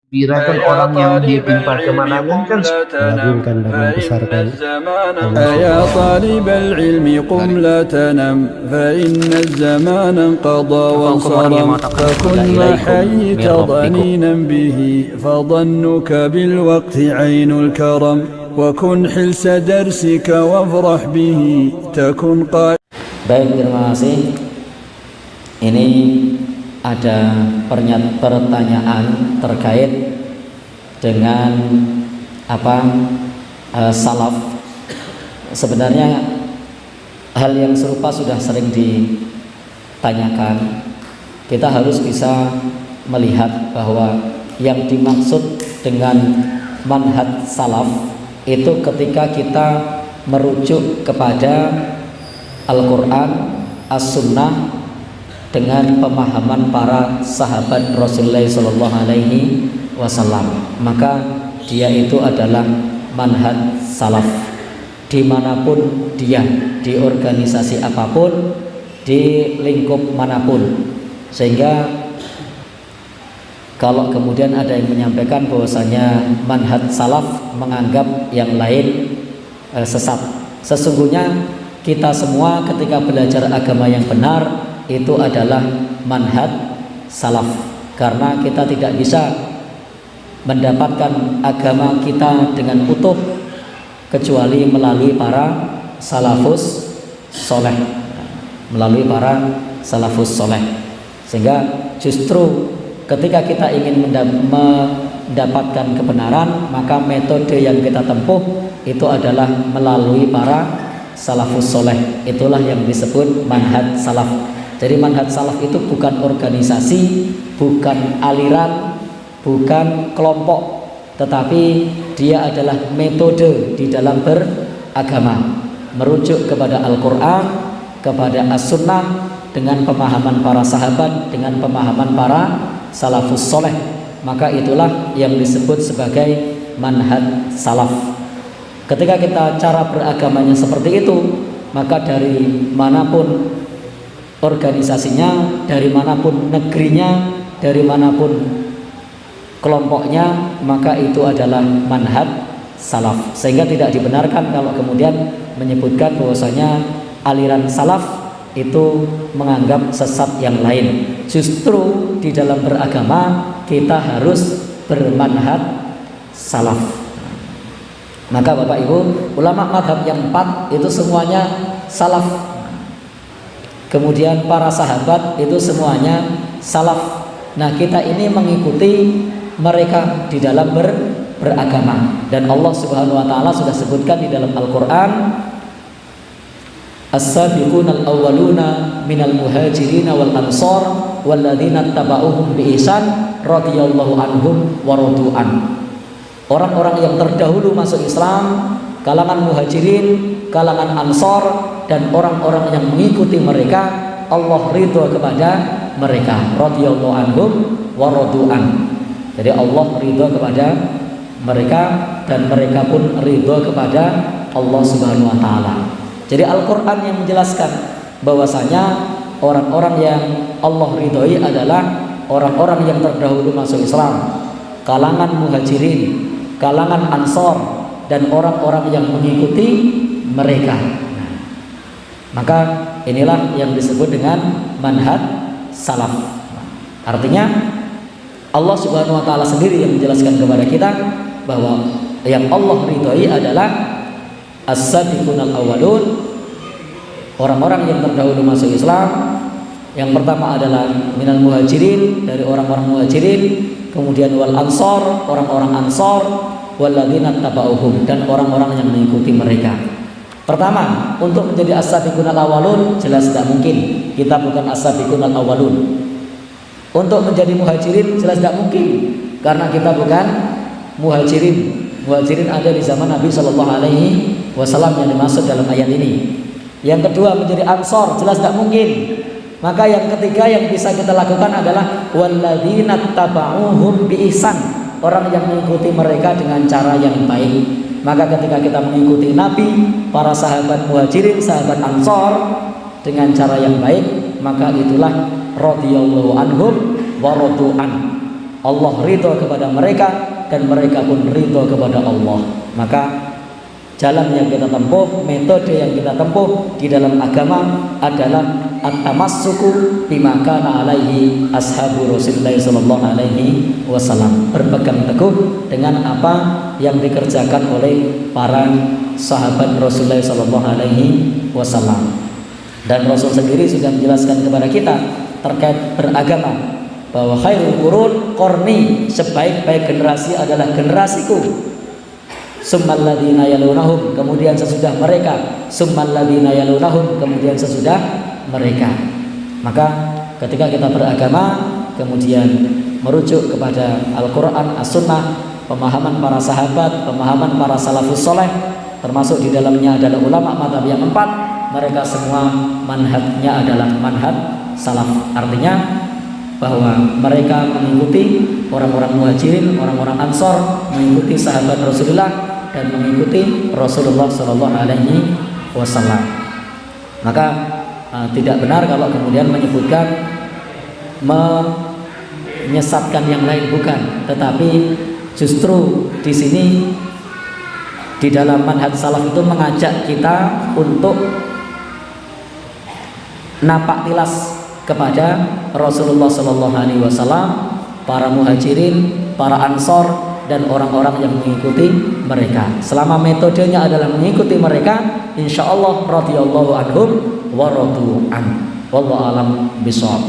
Birakan orang yang dia timpah kemenangan kan mengagungkan dan membesarkan يا طالب العلم قم لا تنم فإن الزمان انقضى وانصرم فكن ما حييت ضنينا به فظنك بالوقت عين الكرم وكن حلس درسك وافرح به تكن قائد. Baik, terima kasih. Ini ada pertanyaan terkait dengan salaf. Sebenarnya hal yang serupa sudah sering ditanyakan. Kita harus bisa melihat bahwa yang dimaksud dengan manhaj salaf itu ketika kita merujuk kepada Al-Quran, As-Sunnah dengan pemahaman para sahabat Rasulullah SAW, maka dia itu adalah manhaj salaf dimanapun dia, di organisasi apapun, di lingkup manapun. Sehingga kalau kemudian ada yang menyampaikan bahwasanya manhaj salaf menganggap yang lain sesat, sesungguhnya kita semua ketika belajar agama yang benar itu adalah manhaj salaf, karena kita tidak bisa mendapatkan agama kita dengan utuh kecuali melalui para salafus soleh, Sehingga justru ketika kita ingin mendapatkan kebenaran, maka metode yang kita tempuh itu adalah melalui para salafus soleh. Itulah yang disebut manhaj salaf. Jadi manhaj salaf itu bukan organisasi, bukan aliran, bukan kelompok, tetapi dia adalah metode di dalam beragama, merujuk kepada Al-Quran, kepada As-Sunnah dengan pemahaman para sahabat, dengan pemahaman para salafus soleh. Maka itulah yang disebut sebagai manhaj salaf. Ketika kita cara beragamanya seperti itu, maka dari manapun organisasinya, dari manapun negerinya, dari manapun kelompoknya, maka itu adalah manhaj salaf. Sehingga tidak dibenarkan kalau kemudian menyebutkan bahwasanya aliran salaf itu menganggap sesat yang lain. Justru di dalam beragama kita harus bermanhaj salaf. Maka Bapak Ibu, ulama madhab yang 4 itu semuanya salaf. Kemudian para sahabat itu semuanya salaf. Nah, kita ini mengikuti mereka di dalam beragama. Dan Allah Subhanahu wa taala sudah sebutkan di dalam Al-Qur'an, As-sabiqunal awwaluna minal muhajirin wal ansar walladzina tabauhum bi ihsan radhiyallahu anhum wa radu an. Orang-orang yang terdahulu masuk Islam, kalangan muhajirin, kalangan ansor, dan orang-orang yang mengikuti mereka, Allah ridho kepada mereka, radhiyallahu anhum wa radu an. Jadi Allah ridho kepada mereka dan mereka pun ridho kepada Allah Subhanahu wa taala. Jadi Al-Qur'an yang menjelaskan bahwasanya orang-orang yang Allah ridhoi adalah orang-orang yang terdahulu masuk Islam, kalangan muhajirin, kalangan ansor, dan orang-orang yang mengikuti mereka. Maka inilah yang disebut dengan manhaj salaf. Artinya Allah Subhanahu wa taala sendiri yang menjelaskan kepada kita bahwa yang Allah ridhoi adalah as-sabiqunal awwalun, orang-orang yang terdahulu masuk Islam. Yang pertama adalah minal muhajirin, dari orang-orang muhajirin, kemudian wal ansor, orang-orang ansor, walladzina tabauhum, dan orang-orang yang mengikuti mereka. Pertama, untuk menjadi as-sabiqunal awwalun jelas tidak mungkin, kita bukan as-sabiqunal awwalun. Untuk menjadi muhajirin jelas tidak mungkin, karena kita bukan muhajirin. Muhajirin ada di zaman Nabi SAW yang dimaksud dalam ayat ini. Yang kedua, menjadi ansor jelas tidak mungkin. Maka yang ketiga yang bisa kita lakukan adalah walladzina tabauhum bi ihsan, orang yang mengikuti mereka dengan cara yang baik. Maka ketika kita mengikuti Nabi, para sahabat muhajirin, sahabat ansor dengan cara yang baik, maka itulah radhiyallahu anhum wa radu an. Allah ridho kepada mereka dan mereka pun ridho kepada Allah. Maka jalan yang kita tempuh, metode yang kita tempuh di dalam agama adalah at-tamassuku bima kana alaihi ashabu Rasulullah sallallahu alaihi wasallam. Berpegang teguh dengan apa yang dikerjakan oleh para sahabat Rasulullah sallallahu alaihi wasallam. Dan Rasul sendiri sudah menjelaskan kepada kita terkait beragama bahwa khairul qurun qarni, sebaik-baik generasi adalah generasiku. Summal ladzina yalunahum, kemudian sesudah mereka. Summal ladzina yalunahum, kemudian sesudah mereka. Maka ketika kita beragama kemudian merujuk kepada Al-Qur'an, As-Sunnah, pemahaman para sahabat, pemahaman para salafus saleh, termasuk di dalamnya adalah ulama mazhab yang 4, mereka semua manhajnya adalah manhaj salaf. Artinya bahwa mereka mengikuti orang-orang muhajirin, orang-orang ansor, mengikuti sahabat Rasulullah dan mengikuti Rasulullah Shallallahu Alaihi Wasallam. Maka tidak benar kalau kemudian menyebutkan menyesatkan yang lain, bukan, tetapi justru di sini di dalam manhaj salaf itu mengajak kita untuk napak tilas kepada Rasulullah Shallallahu Alaihi Wasallam, para muhajirin, para ansor, dan orang-orang yang mengikuti mereka. Selama metodenya adalah mengikuti mereka, insya Allah radhiyallahu anhum wa radu an. Wallahu alam bishawab.